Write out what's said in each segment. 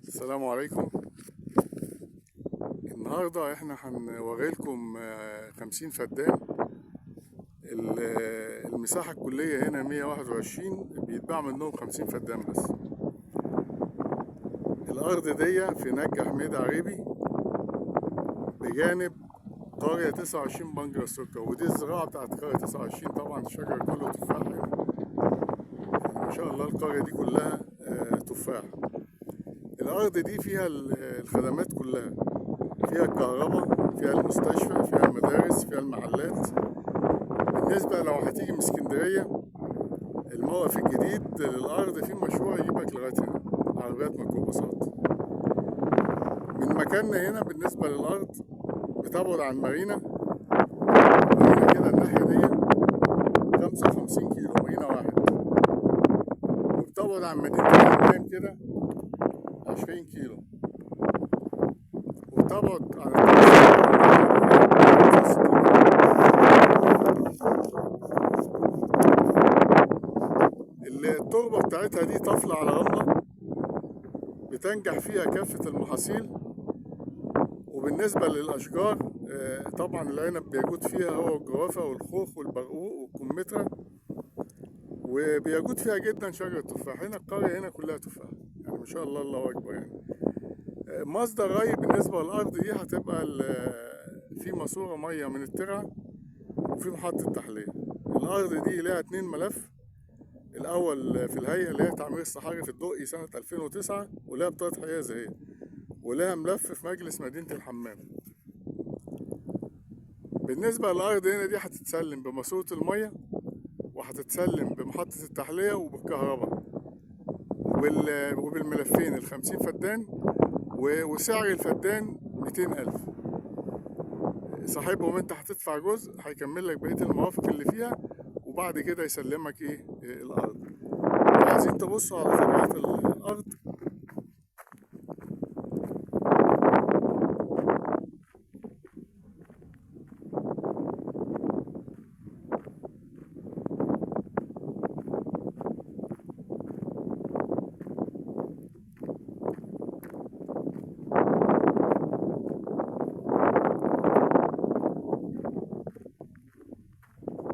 السلام عليكم. النهاردة احنا هنوري لكم 50 فدان. المساحة الكلية هنا 121، بيتباع منهم 50 فدان بس. الأرض دي في نجع حميد عريبي بجانب قرية 29 بنجر السكر، ودي الزراعة بتاعت قرية 29. طبعا الشجر كله تفاح هنا، ما شاء الله القرية دي كلها تفاح. الأرض دي فيها الخدمات كلها، فيها الكهرباء، فيها المستشفى، فيها المدارس، فيها المحلات. بالنسبة لو هتيجي من اسكندرية، الموقف الجديد للأرض فيه مشروع يجيبك لغاية هنا، عربيات ميكروباصات. من مكاننا هنا بالنسبة للأرض بتبعد عن مارينا كده الناحية دي 55 كيلو، مارينا واحد. وبتبعد عن مدينة الحمام كده 20 كيلو، وبتبعد عن التربة بتاعتها دي طافلة على رملة بتنجح فيها كافة المحاصيل. وبالنسبة للأشجار، طبعا العنب بيجود فيها هو الجوافة والخوخ والبرقوق والكمثرى، وبيجود فيها جدا شجر التفاح. هنا القرية هنا كلها تفاح، يعني ما شاء الله الله أكبر. يعني مصدر ري بالنسبة للأرض دي هتبقى في ماسورة مية من الترعة، وفي محطة تحلية. الأرض دي لها 2 ملف، الأول في الهيئة اللي هي تعمير الصحاري في الدقي سنة 2009، ولها بطاقة حياة زي، ولها ملف في مجلس مدينة الحمام. بالنسبة للأرض هنا دي هتتسلم بماسورة المية، وهتتسلم بمحطة التحلية وبالكهرباء، وبالملفين 50 فدان، وسعر الفدان 200,000. صاحبهم انت هتدفع جزء هيكمل لك بقية الموافق اللي فيها، وبعد كده يسلمك الأرض. عايزين تبصوا على طبيعة الأرض.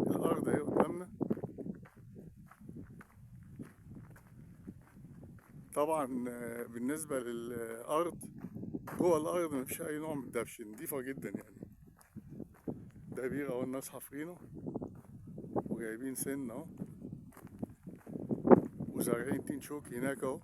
الأرض اهي قدامنا. طبعا بالنسبة للأرض، جوه الأرض مفيش أي نوع من الدبش، نضيفة جدا يعني. ده بير أهو الناس حافرينه وجايبين سن أهو، وزارعين تين شوكي هناك أهو.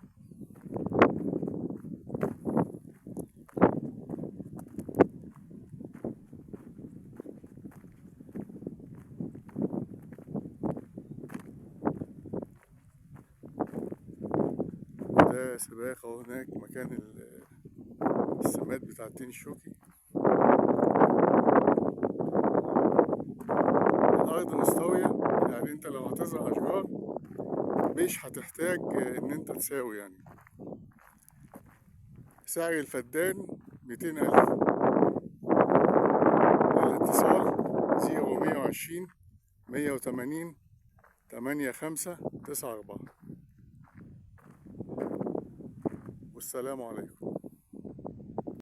ده سباق أهو هناك مكان السماد بتاع التين الشوكي. الأرض مستوية، يعني أنت لو هتزرع أشجار مش هتحتاج إن أنت تساوي يعني. سعر الفدان 200,000. الاتصال 0120 180 8594. والسلام عليكم.